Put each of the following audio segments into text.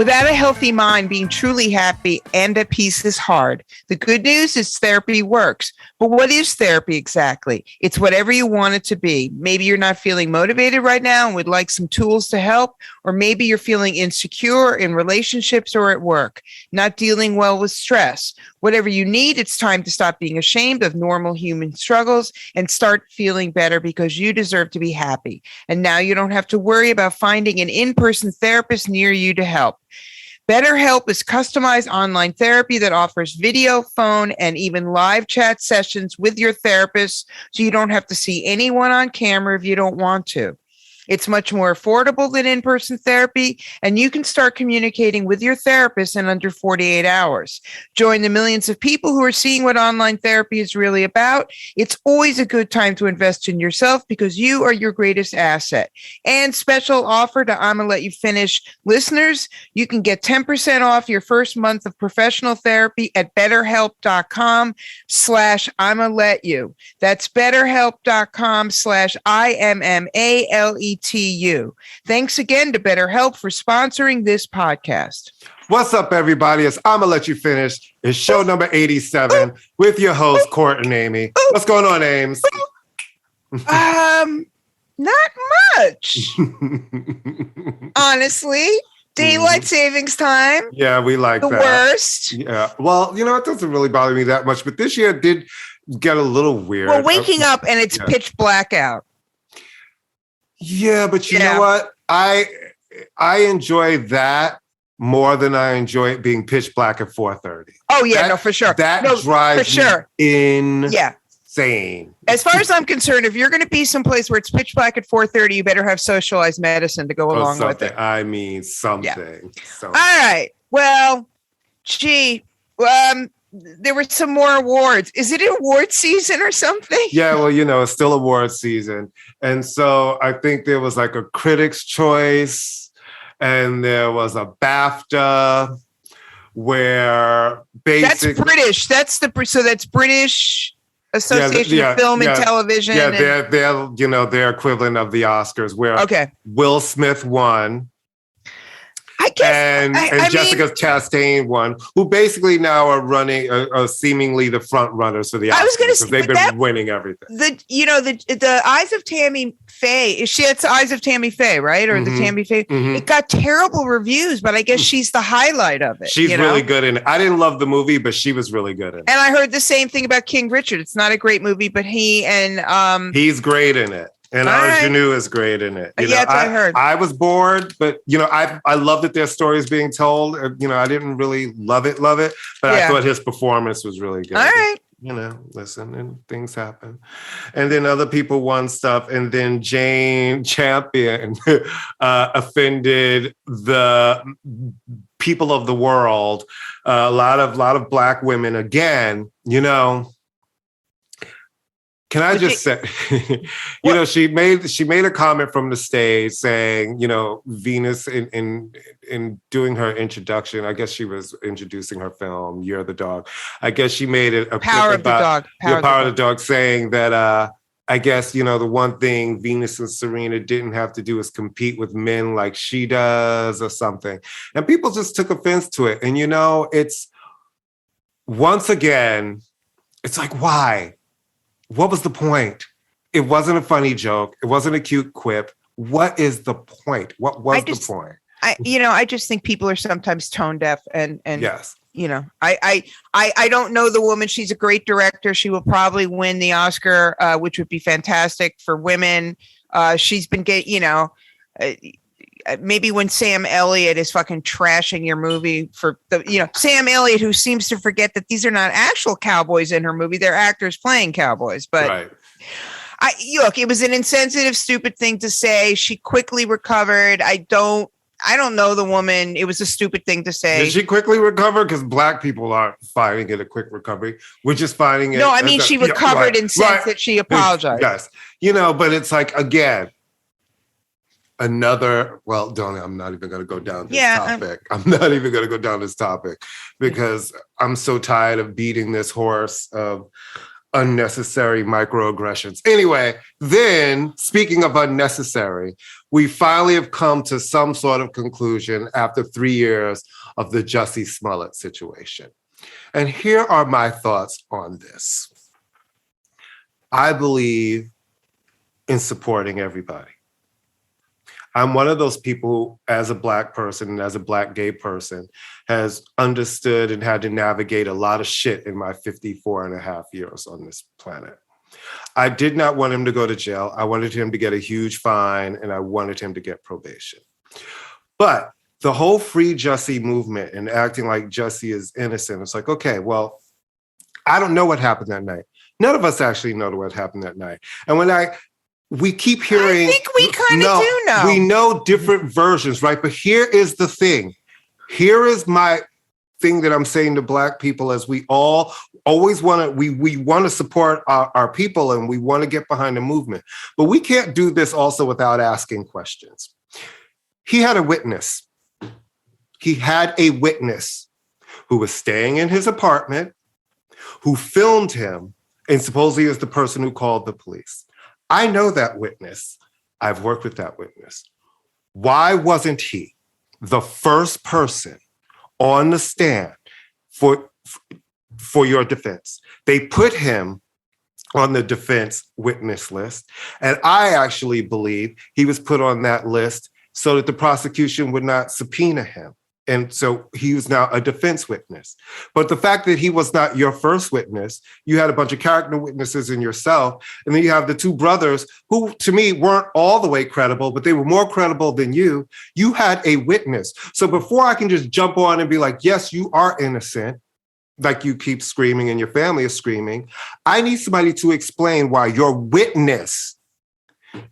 Without a healthy mind, being truly happy and at peace is hard. The good news is therapy works. But what is therapy exactly? It's whatever you want it to be. Maybe you're not feeling motivated right now and would like some tools to help, or maybe you're feeling insecure in relationships or at work, not dealing well with stress. Whatever you need, it's time to stop being ashamed of normal human struggles and start feeling better, because you deserve to be happy. And now you don't have to worry about finding an in-person therapist near you to help. BetterHelp is customized online therapy that offers video, phone, and even live chat sessions with your therapist, so you don't have to see anyone on camera if you don't want to. It's much more affordable than in-person therapy, and you can start communicating with your therapist in under 48 hours. Join the millions of people who are seeing what online therapy is really about. It's always a good time to invest in yourself, because you are your greatest asset. And special offer to ImmaLetYouFinish listeners, you can get 10% off your first month of professional therapy at betterhelp.com/ImmaLetYou. That's betterhelp.com/ImmaLetYou. Thanks again to BetterHelp for sponsoring this podcast. What's up, everybody? It's ImmaLetYouFinish. It's show number 87 with your host, Court and Amy. What's going on, Ames? Not much. Honestly. Daylight savings time. Yeah, we like the that. Worst. Yeah. Well, it doesn't really bother me that much, but this year it did get a little weird. Well, waking up and it's pitch black out. Yeah, but you know what? I enjoy that more than I enjoy it being pitch black at 4:30. Oh yeah, for sure. That drives me insane. As far as I'm concerned, if you're going to be someplace where it's pitch black at 4:30, you better have socialized medicine to go along with it. I mean, something. Yeah. All right. Well, there were some more awards. Is it award season or something? Yeah, well, it's still award season. And so I think there was like a Critics' Choice and there was a BAFTA where basically... That's British. That's British Association of Film and Television. Yeah, they're their equivalent of the Oscars, where Will Smith won. I guess, and Jessica Chastain won, who basically now are running, seemingly the front runners for the Oscars. I was going to say, they've been winning everything. The Eyes of Tammy Faye. It's Eyes of Tammy Faye, right? Or the Tammy Faye. Mm-hmm. It got terrible reviews, but I guess she's the highlight of it. She's really good in it. I didn't love the movie, but she was really good in it. And I heard the same thing about King Richard. It's not a great movie, but he's great in it. And Arjanu is great in it. That's what I heard. I was bored, but I love that their story is being told. I didn't really love it, but I thought his performance was really good. All right. Listen, and things happen. And then other people won stuff, and then Jane Champion offended the people of the world. A lot of Black women again. Can I just say, she made a comment from the stage saying, Venus in doing her introduction, I guess she was introducing her film, You're the Dog. I guess she made it a Power of the Dog. Power of the Dog, saying that I guess, the one thing Venus and Serena didn't have to do is compete with men like she does or something. And people just took offense to it. And, it's once again, it's like, why? What was the point? It wasn't a funny joke. It wasn't a cute quip. What is the point? What was the point? I just think people are sometimes tone deaf and yes. I don't know the woman. She's a great director. She will probably win the Oscar, which would be fantastic for women. She's been maybe when Sam Elliott is fucking trashing your movie for Sam Elliott, who seems to forget that these are not actual cowboys in her movie. They're actors playing cowboys. But right. It was an insensitive, stupid thing to say. She quickly recovered. I don't know the woman. It was a stupid thing to say. Did she quickly recover? Because Black people aren't finding it a quick recovery. We're just finding it. No, I mean, she recovered in sense that she apologized. Yes. But it's like, again, I'm not even going to go down this topic. I'm not even going to go down this topic because I'm so tired of beating this horse of unnecessary microaggressions. Anyway, then speaking of unnecessary, we finally have come to some sort of conclusion after 3 years of the Jussie Smollett situation. And here are my thoughts on this. I believe in supporting everybody. I'm one of those people who, as a Black person and as a Black gay person, has understood and had to navigate a lot of shit in my 54 and a half years on this planet. I did not want him to go to jail. I wanted him to get a huge fine, and I wanted him to get probation. But the whole Free Jussie movement and acting like Jussie is innocent, it's like, okay, well, I don't know what happened that night. None of us actually know what happened that night. And we keep hearing. I think we kind of do know. We know different versions, right? But here is the thing. Here is my thing that I'm saying to Black people, as we all always want to, we want to support our people and we want to get behind the movement. But we can't do this also without asking questions. He had a witness. He had a witness who was staying in his apartment, who filmed him, and supposedly is the person who called the police. I know that witness. I've worked with that witness. Why wasn't he the first person on the stand for your defense? They put him on the defense witness list. And I actually believe he was put on that list so that the prosecution would not subpoena him. And so he was now a defense witness. But the fact that he was not your first witness, you had a bunch of character witnesses in yourself, and then you have the two brothers who, to me, weren't all the way credible, but they were more credible than you. You had a witness. So before I can just jump on and be like, yes, you are innocent, like you keep screaming and your family is screaming, I need somebody to explain why your witness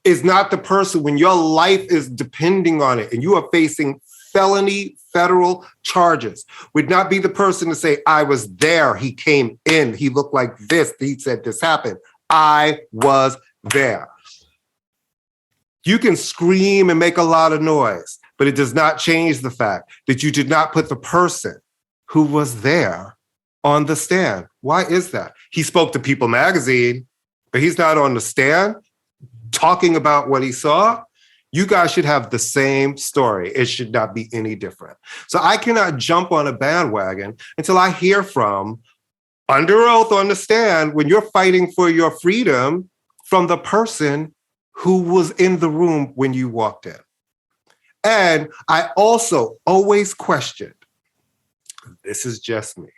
is not the person when your life is depending on it and you are facing felony federal charges, would not be the person to say, I was there, he came in, he looked like this, he said this happened. I was there. You can scream and make a lot of noise, but it does not change the fact that you did not put the person who was there on the stand. Why is that? He spoke to People magazine, but he's not on the stand talking about what he saw. You guys should have the same story. It should not be any different. So I cannot jump on a bandwagon until I hear from, under oath on the stand, when you're fighting for your freedom, from the person who was in the room when you walked in. And I also always questioned, this is just me,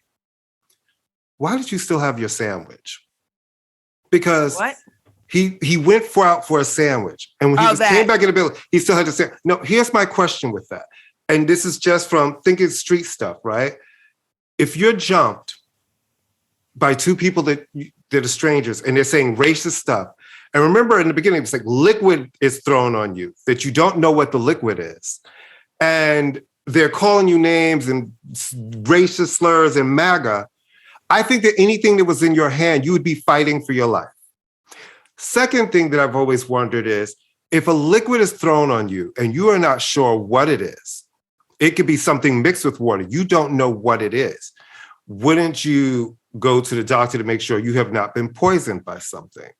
why did you still have your sandwich? Because what? He went out for a sandwich. And when he came back in the building, he still had to say, no, here's my question with that. And this is just from thinking street stuff, right? If you're jumped by two people that are strangers and they're saying racist stuff, and remember in the beginning, it's like liquid is thrown on you, that you don't know what the liquid is. And they're calling you names and racist slurs and MAGA. I think that anything that was in your hand, you would be fighting for your life. Second thing that I've always wondered is, if a liquid is thrown on you and you are not sure what it is, it could be something mixed with water. You don't know what it is. Wouldn't you go to the doctor to make sure you have not been poisoned by something?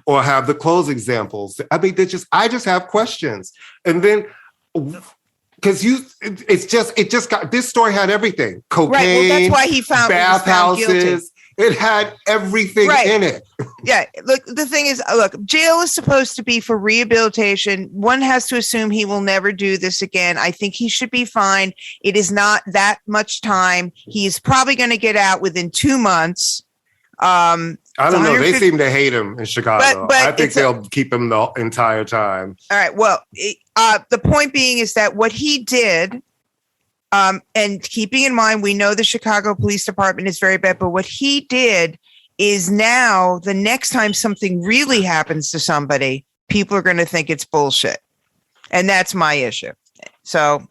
Or have the clothes examples? I mean, I just have questions. And then, because it just got, this story had everything. Cocaine, right. Well, that's why he found bathhouses. It had everything in it. Yeah. Look, the thing is, jail is supposed to be for rehabilitation. One has to assume he will never do this again. I think he should be fine. It is not that much time. He's probably going to get out within 2 months. I don't know. They seem to hate him in Chicago. But I think they'll keep him the entire time. All right. Well, the point being is that what he did, and keeping in mind, we know the Chicago Police Department is very bad, but what he did is now the next time something really happens to somebody, people are going to think it's bullshit. And that's my issue. So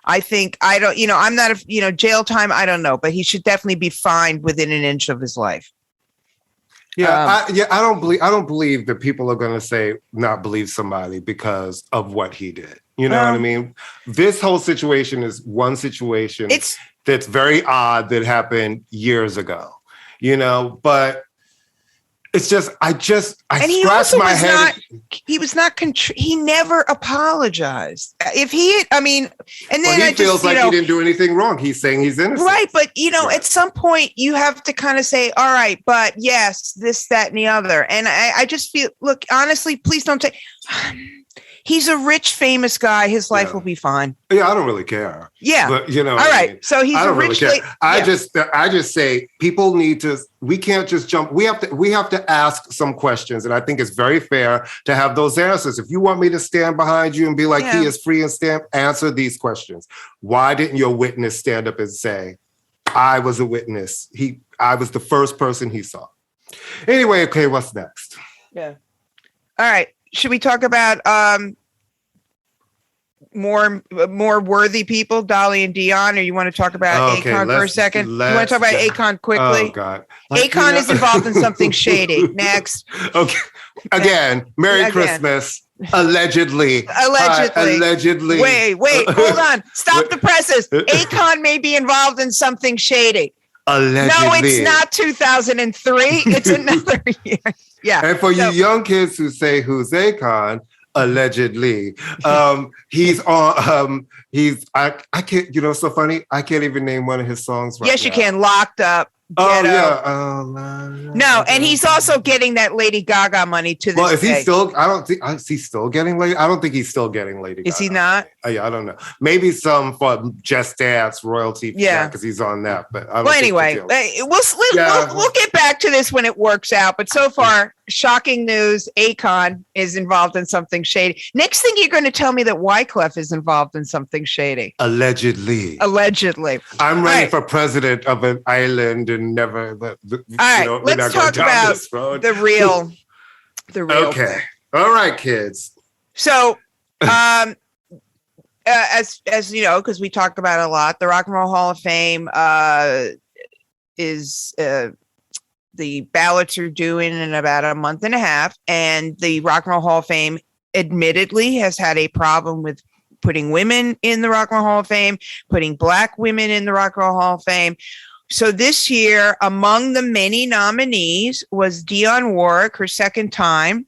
I think, I'm not, jail time, I don't know, but he should definitely be fined within an inch of his life. Yeah, I don't believe that people are going to not believe somebody because of what he did. You know what I mean? This whole situation is one situation that's very odd that happened years ago, but It's just, I and he scratch also my was head. not, he was not, he never apologized. If he, I mean, and then Well, he I feels just, like he didn't do anything wrong. He's saying he's innocent. right. But, Right. at some point you have to kind of say, all right, but yes, this, that, and the other. And I just feel, look, honestly, please don't take, he's a rich, famous guy. His life will be fine. Yeah, I don't really care. Yeah. But all right. I mean? So he's I don't a rich. really care. I just say people need to, we can't just jump. We have to ask some questions. And I think it's very fair to have those answers. If you want me to stand behind you and be like, he is free and answer these questions. Why didn't your witness stand up and say, I was a witness. I was the first person he saw. Anyway, okay, what's next? Yeah. All right. Should we talk about more worthy people, Dolly and Dionne, or you want to talk about Akon for a second? You want to talk about Akon quickly? Oh, God. Akon is involved in something shady. Next. Okay. Again, Merry Christmas. Allegedly. Allegedly. Wait, hold on. Stop the presses. Akon may be involved in something shady. Allegedly. No, it's not 2003. It's another year. Yeah. And for you young kids who say, who's Akon? Allegedly. He's on, I can't, it's so funny. I can't even name one of his songs right now. Yes, you can. Locked Up. Oh, yeah. No, and he's also getting that Lady Gaga money to this Well, is he day. still, is he still getting Lady? I don't think he's still getting Lady Gaga. Is he not? Yeah, I don't know. Maybe some for Just Dance royalty. Yeah. Because he's on that. But I don't well, anyway, we'll get back to this when it works out. But so far, shocking news, Akon is involved in something shady. Next thing you're going to tell me that Wyclef is involved in something shady. Allegedly. All I'm running for president of an island and never. All right, let's talk about the real. Okay. Thing. All right, kids. So, as you know, because we talk about it a lot, the Rock and Roll Hall of Fame is the ballots are due in about a month and a half, and the Rock and Roll Hall of Fame admittedly has had a problem with putting women in the Rock and Roll Hall of Fame, putting Black women in the Rock and Roll Hall of Fame. So this year, among the many nominees was Dionne Warwick, her second time,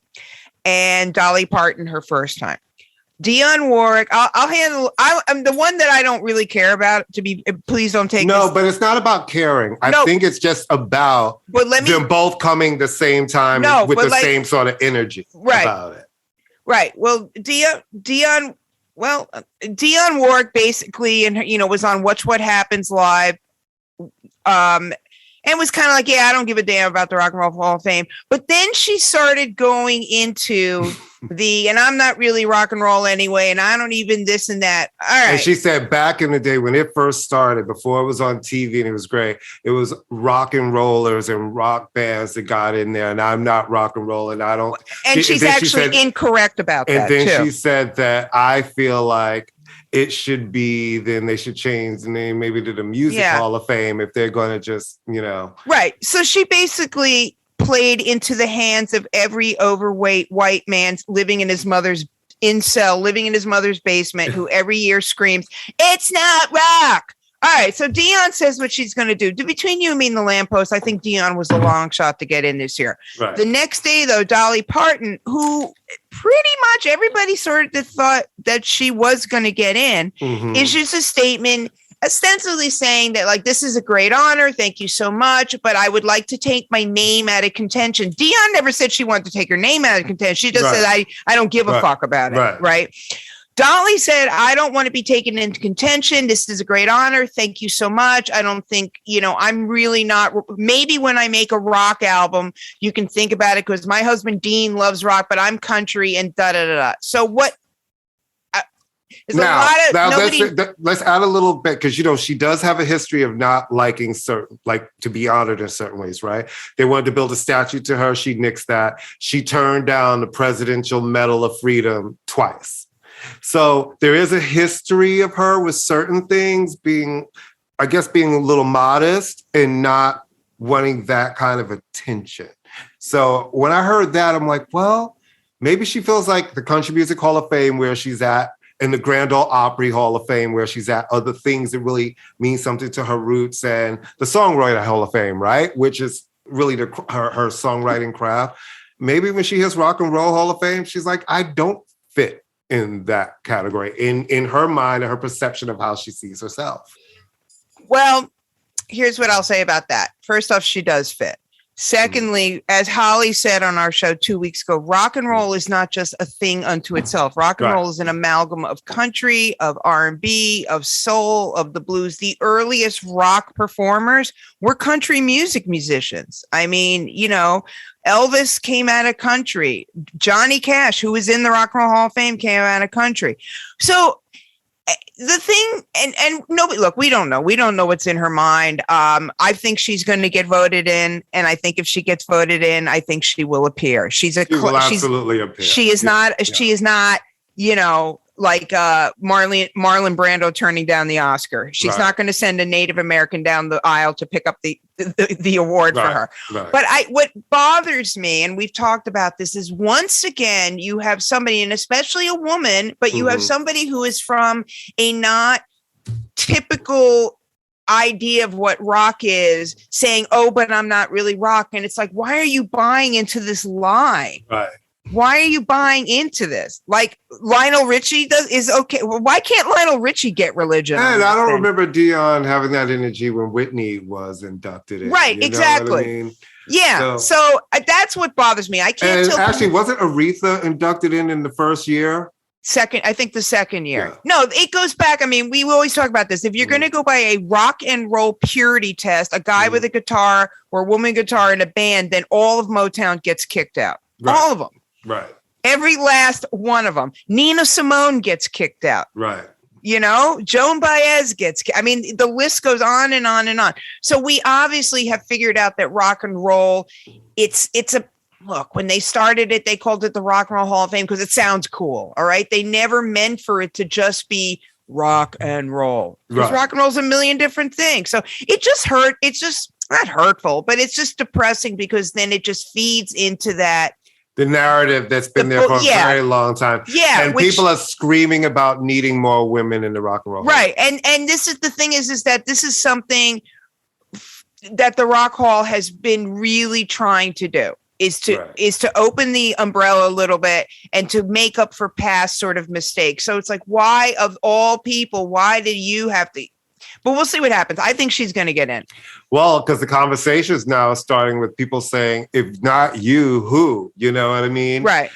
and Dolly Parton, her first time. Dionne Warwick, I'll handle. I'm the one that I don't really care about. Please don't take. No, but it's not about caring. I think it's just about them both coming the same time with the same sort of energy about it. Right. Well, Dionne Warwick basically, and was on Watch What Happens Live. And was kind of like, I don't give a damn about the Rock and Roll Hall of Fame. But then she started going into and I'm not really rock and roll anyway, and I don't even this and that. All right. And she said back in the day when it first started, before it was on TV and it was great, it was rock and rollers and rock bands that got in there, and I'm not rock and roll, and I don't. And she's actually incorrect about that, and then she said that I feel like it should be, then they should change the name maybe to the Music Hall of Fame if they're going to just, Right. So she basically played into the hands of every overweight white man living in his mother's basement who every year screams, "It's not rock." All right. So Dionne says what she's going to do. Between you and me and the lamppost, I think Dionne was a long shot to get in this year. Right. The next day, though, Dolly Parton, who pretty much everybody sort of thought that she was going to get in, issues a statement ostensibly saying that, like, this is a great honor. Thank you so much. But I would like to take my name out of contention. Dionne never said she wanted to take her name out of contention. She just said, I don't give a fuck about it. Right. Dolly said, I don't want to be taken into contention. This is a great honor. Thank you so much. I don't think, I'm really not. Maybe when I make a rock album, you can think about it because my husband Dean loves rock, but I'm country and da-da-da-da. So what? Let's add a little bit because, she does have a history of not liking to be honored in certain ways, right? They wanted to build a statue to her. She nixed that. She turned down the Presidential Medal of Freedom twice. So there is a history of her with certain things being a little modest and not wanting that kind of attention. So when I heard that, I'm like, well, maybe she feels like the Country Music Hall of Fame where she's at and the Grand Ole Opry Hall of Fame where she's at are the things that really mean something to her roots, and the Songwriter Hall of Fame, right? Which is really her songwriting craft. Maybe when she hits Rock and Roll Hall of Fame, she's like, I don't fit in that category in her mind and her perception of how she sees herself. Well, here's what I'll say about that. First off, she does fit. Secondly, as Holly said on our show 2 weeks ago, rock and roll is not just a thing unto itself. Rock and roll is an amalgam of country, of R&B, of soul, of the blues. The earliest rock performers were country music musicians. I mean, you know, Elvis came out of country. Johnny Cash, who was in the Rock and Roll Hall of Fame, came out of country. So the thing, and nobody, look, we don't know what's in her mind. I think she's going to get voted in, and I think if she gets voted in, I think she will appear. She will absolutely appear. She is not, you know, like Marlon Brando turning down the Oscar. She's not going to send a Native American down the aisle to pick up the award for her. Right. But what bothers me, and we've talked about this, is once again you have somebody, and especially a woman, but you have somebody who is from a not typical idea of what rock is, saying, "Oh, but I'm not really rock," and it's like, why are you buying into this lie? Right. Why are you buying into this? Like Lionel Richie is okay. Well, why can't Lionel Richie get religion? And I don't remember Dionne having that energy when Whitney was inducted in. Right, exactly. I mean? Yeah. So that's what bothers me. I can't. And actually, wasn't Aretha inducted in the first year? I think the second year. Yeah. No, it goes back. I mean, we always talk about this. If you're going to go by a rock and roll purity test, a guy with a guitar or a woman guitar in a band, then all of Motown gets kicked out. Right. All of them. Right. Every last one of them. Nina Simone gets kicked out. Right. You know, Joan Baez I mean, the list goes on and on and on. So we obviously have figured out that rock and roll, look, when they started it, they called it the Rock and Roll Hall of Fame because it sounds cool. All right. They never meant for it to just be rock and roll. Because rock and roll is a million different things. So it just hurt. It's just not hurtful, but it's just depressing because then it just feeds into that. The narrative that's been there for a very long time. Yeah. And people are screaming about needing more women in the rock and roll. Right. And this is the thing is that this is something that the Rock Hall has been really trying to do is to open the umbrella a little bit and to make up for past sort of mistakes. So it's like, why of all people, why did you have to? But we'll see what happens. I think she's going to get in. Well, because the conversation is now starting with people saying, if not you, who? You know what I mean? Right.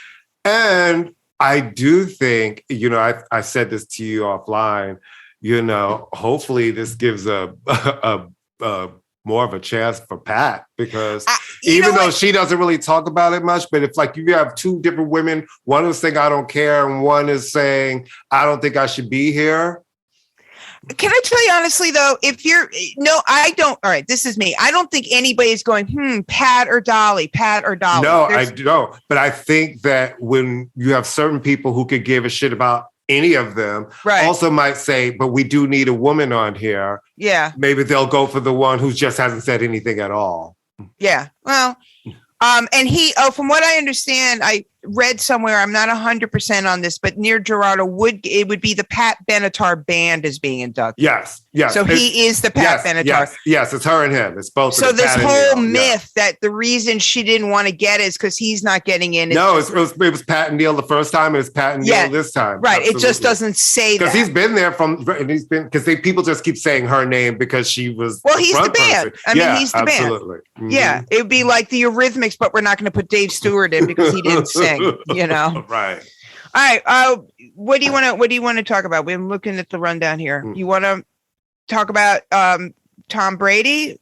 And I do think, you know, I said this to you offline, you know, hopefully this gives a more of a chance for Pat, because even though she doesn't really talk about it much, but if like you have two different women, one is saying, I don't care, and one is saying, I don't think I should be here. Can I tell you honestly, though, I don't. All right, this is me. I don't think anybody's going, Pat or Dolly. No, I don't. But I think that when you have certain people who could give a shit about any of them, also might say, but we do need a woman on here. Yeah. Maybe they'll go for the one who just hasn't said anything at all. Yeah. Well, and from what I understand, I read somewhere, I'm not 100% on this, but near Gerardo it would be the Pat Benatar band is being inducted. Yes. So he is the Pat Benatar. Yes, it's her and him. It's both. So this whole myth that the reason she didn't want to get is because he's not getting in. No, it was Pat and Neil the first time, and it's Pat and Neil this time. Right. Absolutely. It just doesn't say that. Because he's been there because people just keep saying her name because she was. Well, he's the band. I mean, he's the band. Absolutely. Mm-hmm. Yeah. It would be like the Eurythmics, but we're not going to put Dave Stewart in because he didn't sing. You know, right? All right. What do you want to talk about? We're looking at the rundown here. You want to talk about Tom Brady?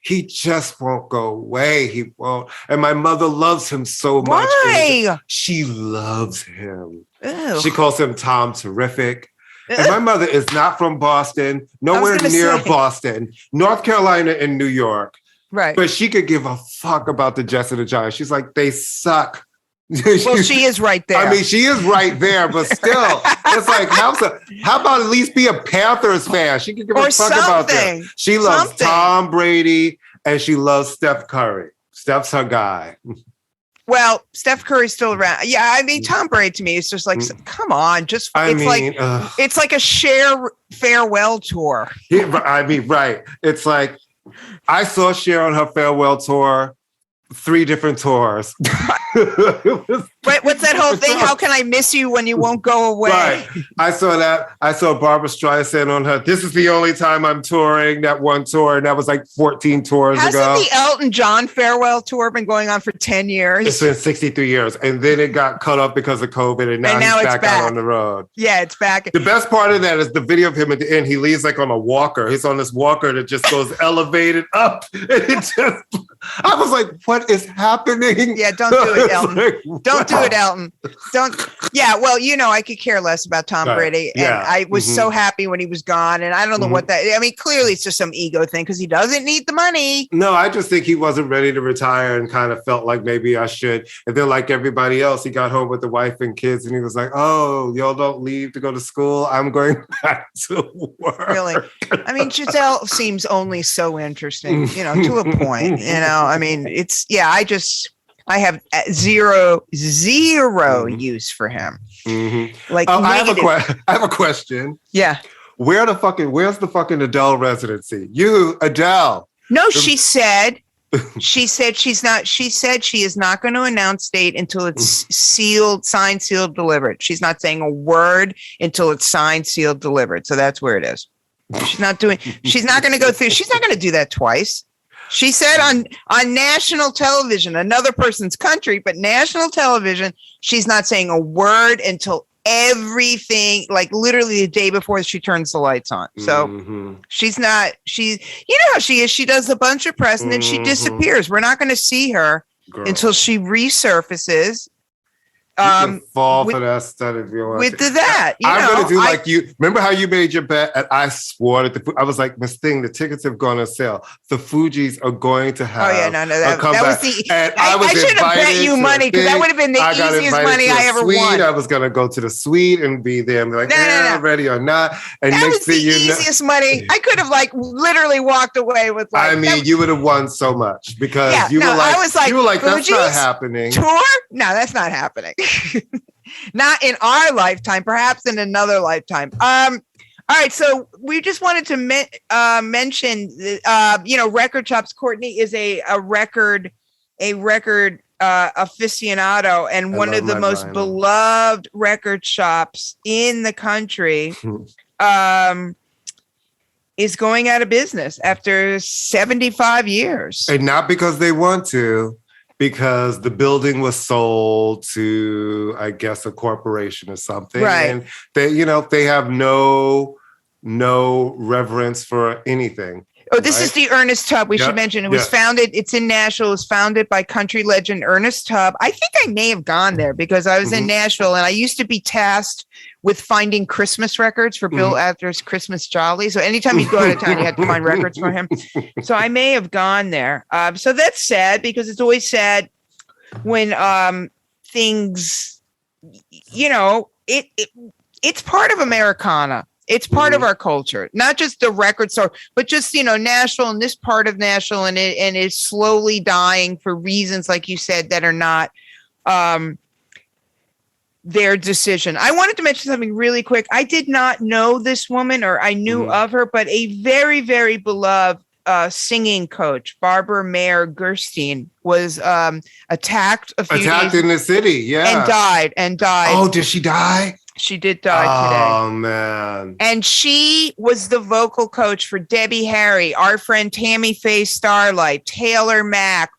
He just won't go away. He won't. And my mother loves him so much. Why? She loves him. Ew. She calls him Tom Terrific. And my mother is not from Boston, nowhere near Boston, North Carolina and New York. Right. But she could give a fuck about the Jets and the Giants. She's like, they suck. Well, she is right there. I mean, she is right there, but still, it's like, how about at least be a Panthers fan? She can give a fuck about that. She loves Tom Brady and she loves Steph Curry. Steph's her guy. Well, Steph Curry's still around. Yeah, I mean, Tom Brady to me is just like, come on, it's like a share farewell tour. I mean, right. It's like, I saw Cher on her farewell tour, 3 different tours. Wait, what's that whole thing? How can I miss you when you won't go away? Right. I saw that. I saw Barbara Streisand on her. This is the only time I'm touring, that one tour. And that was like 14 tours Hasn't ago. the Elton John farewell tour been going on for 10 years? It's been 63 years. And then it got cut off because of COVID. And now he's back out on the road. Yeah, it's back. The best part of that is the video of him at the end. He leaves like on a walker. He's on this walker that just goes elevated up. And it just, I was like, what is happening? Yeah, don't do it, Elton. Like, don't do it, Elton. Don't. Yeah, well, I could care less about Tom Brady. And I was so happy when he was gone. And I don't know what that, I mean, clearly it's just some ego thing because he doesn't need the money. No, I just think he wasn't ready to retire and kind of felt like maybe I should. And then like everybody else, he got home with the wife and kids and he was like, oh, y'all don't leave to go to school. I'm going back to work. Really? I mean, Giselle seems only so interesting, to a point, I mean, it's, I have zero use for him. Mm-hmm. Like, I have a question. Yeah. Where's the fucking Adele residency? You, Adele. No, she said she is not going to announce date until it's signed, sealed, delivered. She's not saying a word until it's signed, sealed, delivered. So that's where it is. She's not going to do that twice. She said on national television, another person's country, but national television, she's not saying a word until everything, like literally the day before she turns the lights on. So she's not, how she is. She does a bunch of press and then she disappears. We're not going to see her until she resurfaces. Fall for that stuff if you want. With that, I'm going to do like you. Remember how you made your bet? And I swore that I was like, Miss Thing, the tickets have gone on sale. The Fugees are going to have. Oh yeah, no, that was the. And I should have bet you money because that would have been the easiest money I ever won. I was going to go to the suite and be there and be like, no. Ready or not. And that next was thing the easiest money. I could have like literally walked away with. Like, I mean, you would have won so much because you were like, that's not happening. Tour? No, that's not happening. Not in our lifetime, perhaps in another lifetime. All right, so we just wanted to mention, record shops. Courtney is a record aficionado and one of the most beloved record shops in the country. Is going out of business after 75 years, and not because they want to. Because the building was sold to, I guess, a corporation or something. Right. And they have no reverence for anything. Oh, this is the Ernest Tubb. We should mention it was founded. It's in Nashville. It was founded by country legend Ernest Tubb. I think I may have gone there because I was in Nashville and I used to be tasked with finding Christmas records for Bill Adler's Christmas Jolly. So anytime you go out of town, you had to find records for him. So I may have gone there. So that's sad because it's always sad when things, it's part of Americana. It's part of our culture, not just the record store, but just, Nashville and this part of Nashville and it's slowly dying for reasons, like you said, that are not their decision. I wanted to mention something really quick. I did not know this woman or I knew of her, but a very, very beloved singing coach, Barbara Mayer Gerstein, was attacked in the city. Yeah. And died. Oh, did she die? She did die today. Oh, man. And she was the vocal coach for Debbie Harry, our friend Tammy Faye Starlight, Taylor Mack,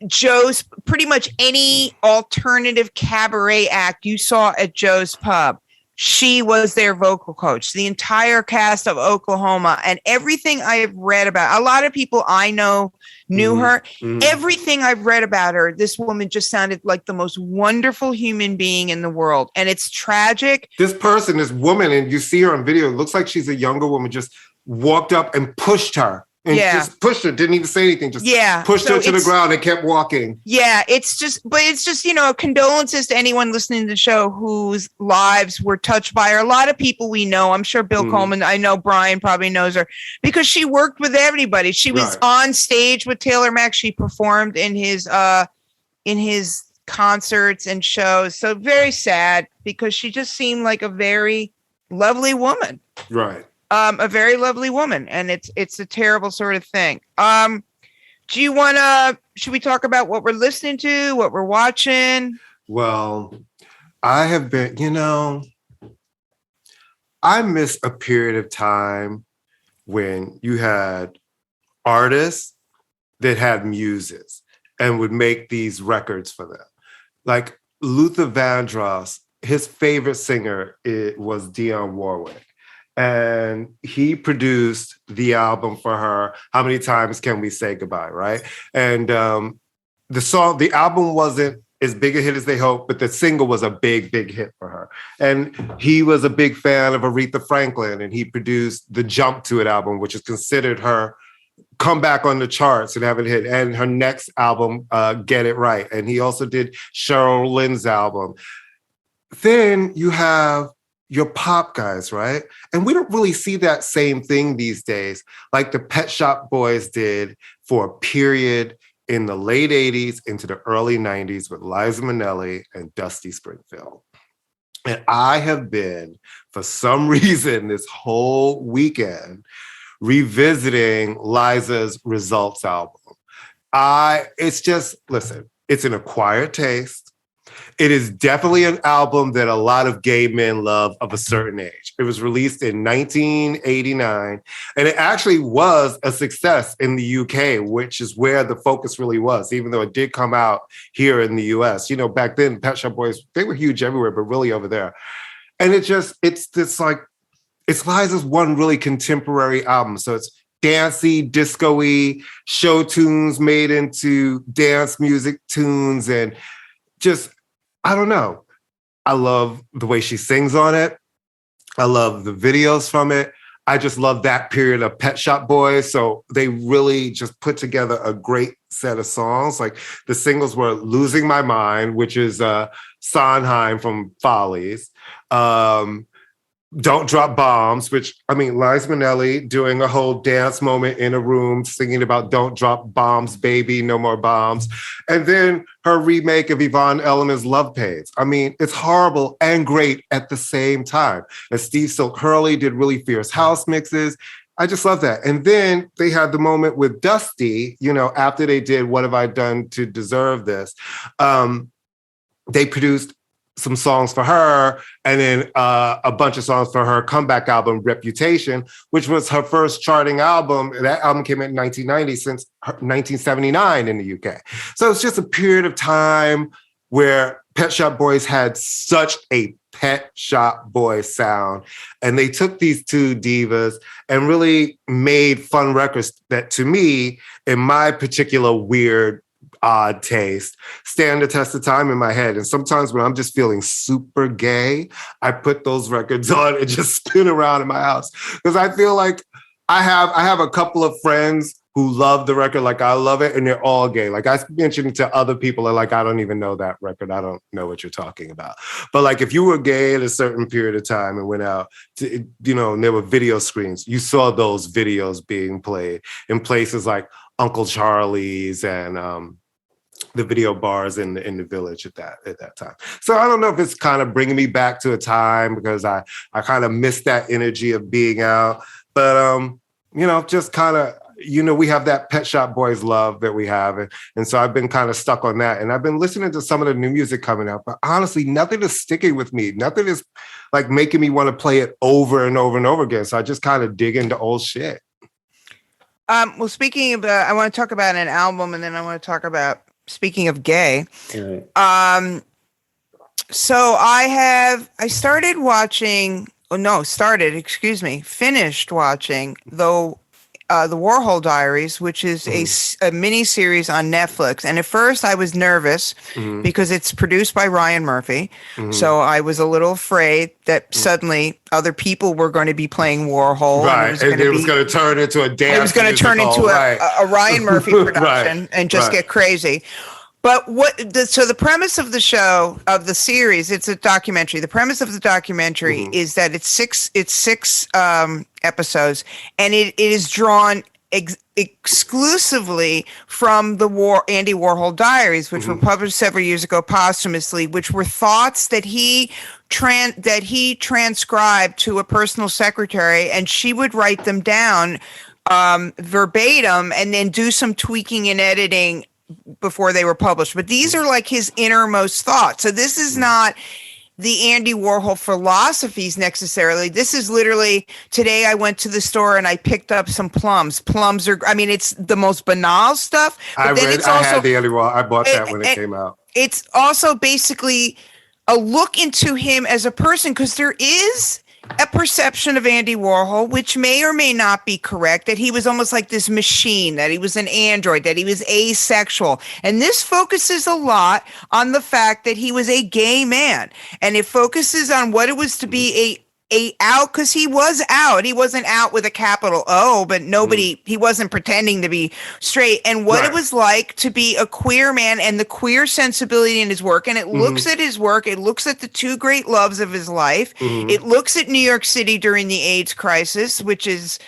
Joe's, pretty much any alternative cabaret act you saw at Joe's Pub. She was their vocal coach, the entire cast of Oklahoma, and everything I have read about. A lot of people I know knew her. Everything I've read about her, this woman just sounded like the most wonderful human being in the world. And it's tragic. This woman, and you see her on video, it looks like she's a younger woman, just walked up and pushed her. And just pushed her, didn't even say anything, just pushed her to the ground and kept walking. Yeah, it's just, condolences to anyone listening to the show whose lives were touched by her. A lot of people we know, I'm sure Bill Coleman, I know Brian probably knows her, because she worked with everybody. She was on stage with Taylor Mack. She performed in his concerts and shows. So very sad because she just seemed like a very lovely woman. Right. A very lovely woman, and it's a terrible sort of thing. Do you should we talk about what we're listening to, what we're watching? Well, I have been, I miss a period of time when you had artists that had muses and would make these records for them. Like Luther Vandross, his favorite singer was Dionne Warwick. And he produced the album for her. How Many Times Can We Say Goodbye, right? And the album wasn't as big a hit as they hoped, but the single was a big, big hit for her. And he was a big fan of Aretha Franklin, and he produced the Jump to It album, which is considered her comeback on the charts and have it hit. And her next album, Get It Right. And he also did Cheryl Lynn's album. Then you have your pop guys, right? And we don't really see that same thing these days, like the Pet Shop Boys did for a period in the late 80s into the early 90s with Liza Minnelli and Dusty Springfield. And I have been, for some reason, this whole weekend, revisiting Liza's Results album. Listen, it's an acquired taste. It is definitely an album that a lot of gay men love of a certain age. It was released in 1989, and it actually was a success in the UK, which is where the focus really was, even though it did come out here in the US. Back then, Pet Shop Boys, they were huge everywhere, but really over there. And it's Liza's one really contemporary album. So it's dancey, disco-y, show tunes made into dance music tunes, and just, I don't know. I love the way she sings on it. I love the videos from it. I just love that period of Pet Shop Boys. So they really just put together a great set of songs. Like the singles were Losing My Mind, which is Sondheim from Follies. Don't Drop Bombs, which, Liza Minnelli doing a whole dance moment in a room singing about Don't Drop Bombs, Baby, No More Bombs. And then her remake of Yvonne Elliman's Love Pains. It's horrible and great at the same time. And Steve Silk Hurley did really fierce house mixes. I just love that. And then they had the moment with Dusty, after they did What Have I Done to Deserve This? They produced some songs for her, and then a bunch of songs for her comeback album, Reputation, which was her first charting album. That album came out in 1990 since 1979 in the UK. So it's just a period of time where Pet Shop Boys had such a Pet Shop Boys sound. And they took these two divas and really made fun records that, to me, in my particular weird odd taste, stand the test of time in my head. And sometimes when I'm just feeling super gay, I put those records on and just spin around in my house. Because I feel like I have a couple of friends who love the record like I love it, and they're all gay. Like I mentioned to other people, are like, I don't even know that record. I don't know what you're talking about. But like if you were gay at a certain period of time and went out to, and there were video screens, you saw those videos being played in places like Uncle Charlie's and the video bars in the village at that time. So I don't know if it's kind of bringing me back to a time because I kind of miss that energy of being out. But, just kind of, we have that Pet Shop Boys love that we have. And so I've been kind of stuck on that. And I've been listening to some of the new music coming out, but honestly, nothing is sticking with me. Nothing is like making me want to play it over and over and over again. So I just kind of dig into old shit. Well, speaking of, I want to talk about an album, and then I want to talk about, speaking of gay. Right. So finished watching the Warhol Diaries, which is a mini series on Netflix. And at first I was nervous because it's produced by Ryan Murphy. So I was a little afraid that suddenly other people were going to be playing Warhol. Right. And it was going to turn into a dance. It was going to turn into a Ryan Murphy production and just get crazy. But so the premise of the show, of the series, it's a documentary. The premise of the documentary is that it's six episodes, and it is drawn exclusively from the Andy Warhol diaries, which were published several years ago posthumously, which were thoughts that he transcribed to a personal secretary, and she would write them down verbatim and then do some tweaking and editing before they were published. But these are like his innermost thoughts. So this is not the Andy Warhol philosophies necessarily. This is literally, today I went to the store and I picked up some plums. Plums are, I mean, it's the most banal stuff. But I had the Andy Warhol. I bought that when it came out. It's also basically a look into him as a person, because there is a perception of Andy Warhol, which may or may not be correct, that he was almost like this machine, that he was an android, that he was asexual. And this focuses a lot on the fact that he was a gay man. And it focuses on what it was to be a out, because he was out. He wasn't out with a capital O, but he wasn't pretending to be straight. And what it was like to be a queer man, and the queer sensibility in his work. And it looks at his work. It looks at the two great loves of his life. It looks at New York City during the AIDS crisis, which is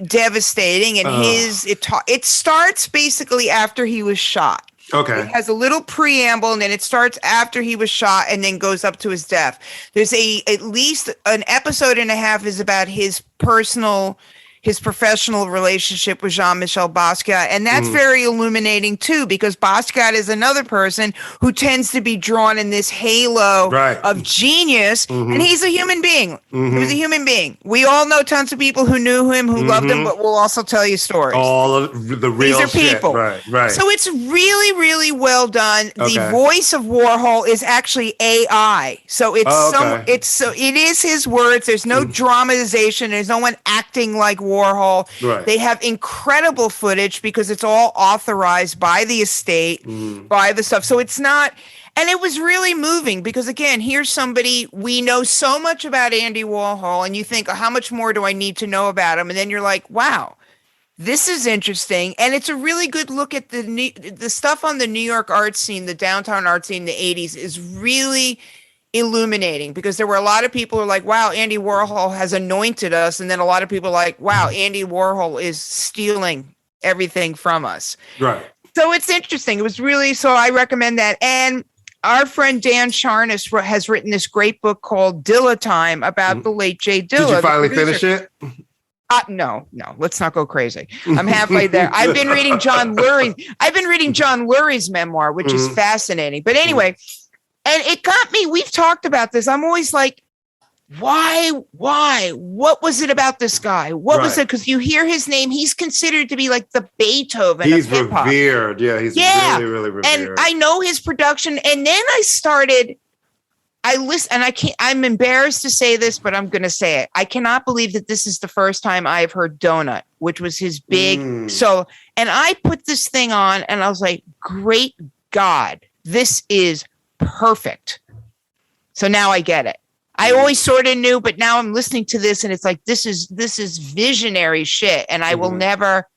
devastating. And it starts basically after he was shot. Okay. It has a little preamble, and then it starts after he was shot and then goes up to his death. There's at least an episode and a half is about his professional relationship with Jean-Michel Basquiat. And that's very illuminating too, because Basquiat is another person who tends to be drawn in this halo of genius. And he's a human being. He was a human being. We all know tons of people who knew him, who loved him, but we'll also tell you stories. All of the real These are people. Shit. Right. So it's really, really well done. The voice of Warhol is actually AI. So it is his words. There's no dramatization. There's no one acting like Warhol. They have incredible footage because it's all authorized by the estate, by the stuff. So it's not, and it was really moving because, again, here's somebody, we know so much about Andy Warhol, and you think, how much more do I need to know about him? And then you're like, wow, this is interesting. And it's a really good look at the stuff on the New York art scene, the downtown art scene in the 80s is really illuminating, because there were a lot of people who are like, wow, Andy Warhol has anointed us. And then a lot of people are like, wow, Andy Warhol is stealing everything from us. Right. So it's interesting. It was really, so I recommend that. And our friend Dan Charnas has written this great book called Dilla Time about the late Jay Dilla. Did you finally finish it? No, let's not go crazy. I'm halfway there. I've been reading John Lurie's memoir, which is fascinating. But anyway, and it got me, we've talked about this. I'm always like, why? What was it about this guy? What was it? Because you hear his name, he's considered to be like the Beethoven of hip-hop. He's revered. Yeah, he's really, really revered. And I know his production. And then I listened, and I'm embarrassed to say this, but I'm going to say it. I cannot believe that this is the first time I've heard Donut, which was his big solo. And I put this thing on, and I was like, great God, this is perfect. So now I get it. I always sort of knew, but now I'm listening to this and it's like, this is visionary shit. And I will never,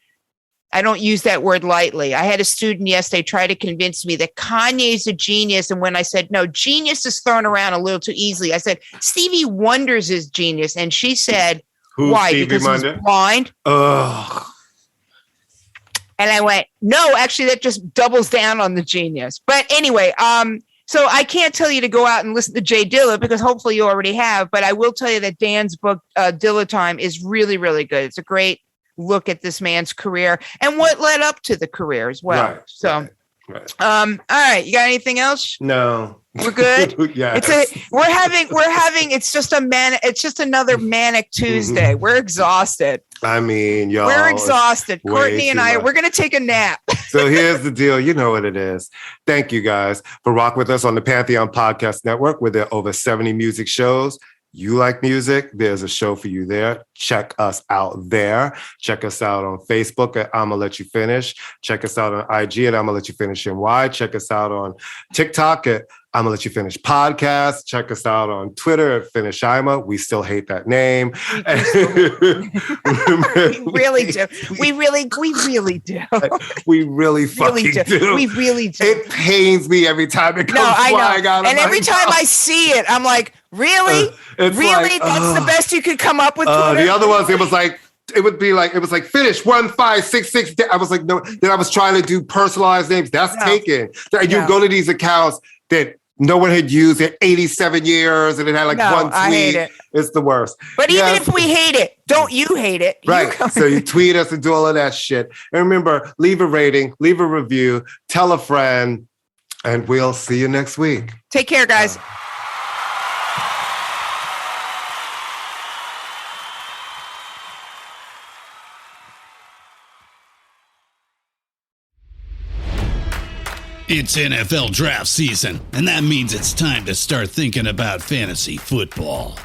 I don't use that word lightly. I had a student yesterday try to convince me that Kanye's a genius. And when I said, no, genius is thrown around a little too easily. I said, Stevie Wonder's is genius. And she said, why? Stevie because Wonder? he's blind. Ugh. And I went, no, actually that just doubles down on the genius. But anyway, so I can't tell you to go out and listen to Jay Dilla, because hopefully you already have, but I will tell you that Dan's book, Dilla Time, is really, really good. It's a great look at this man's career and what led up to the career as well. Right, so, right. All right. You got anything else? No. We're good. Yeah. We're having, it's just another manic Tuesday. We're exhausted. I mean, y'all. We're exhausted. Courtney and we're going to take a nap. So here's the deal. You know what it is. Thank you guys for rocking with us on the Pantheon Podcast Network, where there are over 70 music shows. You like music? There's a show for you there. Check us out there. Check us out on Facebook at ImmaLetYouFinish. Check us out on IG at ImmaLetYouFinish NY. Check us out on TikTok at ImmaLetYouFinish Podcast. Check us out on Twitter at Finish Ima. We still hate that name. We really do. We really do. We really fucking do. We really do. It pains me every time it comes flying out of my And every time I see it, I'm like, really? Really? Like, that's the best you could come up with? The other ones, it was like, it would be like, it was like finish 1566. I was like, no. Then I was trying to do personalized names. That's taken. You go to these accounts that no one had used in 87 years, and it had like one tweet. I hate it. It's the worst. But even if we hate it, don't you hate it? Right. So you tweet us and do all of that shit. And remember, leave a rating, leave a review, tell a friend, and we'll see you next week. Take care, guys. It's NFL draft season, and that means it's time to start thinking about fantasy football.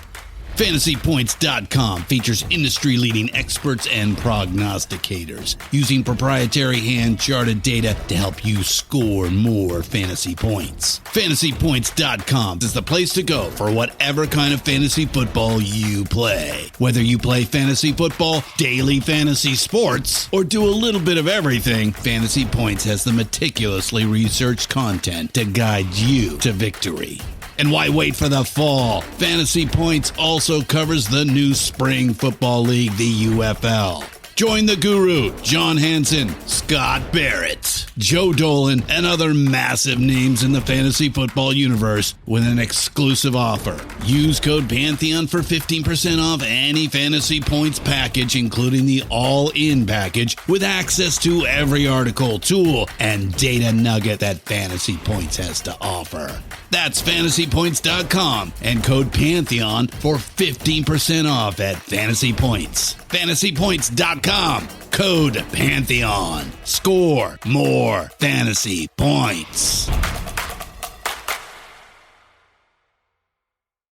FantasyPoints.com features industry-leading experts and prognosticators using proprietary hand-charted data to help you score more fantasy points. FantasyPoints.com is the place to go for whatever kind of fantasy football you play. Whether you play fantasy football, daily fantasy sports, or do a little bit of everything, Fantasy Points has the meticulously researched content to guide you to victory. And why wait for the fall? Fantasy Points also covers the new spring football league, the UFL. Join the guru, John Hansen, Scott Barrett, Joe Dolan, and other massive names in the fantasy football universe with an exclusive offer. Use code Pantheon for 15% off any Fantasy Points package, including the all-in package, with access to every article, tool, and data nugget that Fantasy Points has to offer. That's FantasyPoints.com and code Pantheon for 15% off at Fantasy Points. FantasyPoints.com, code Pantheon. Score more fantasy points.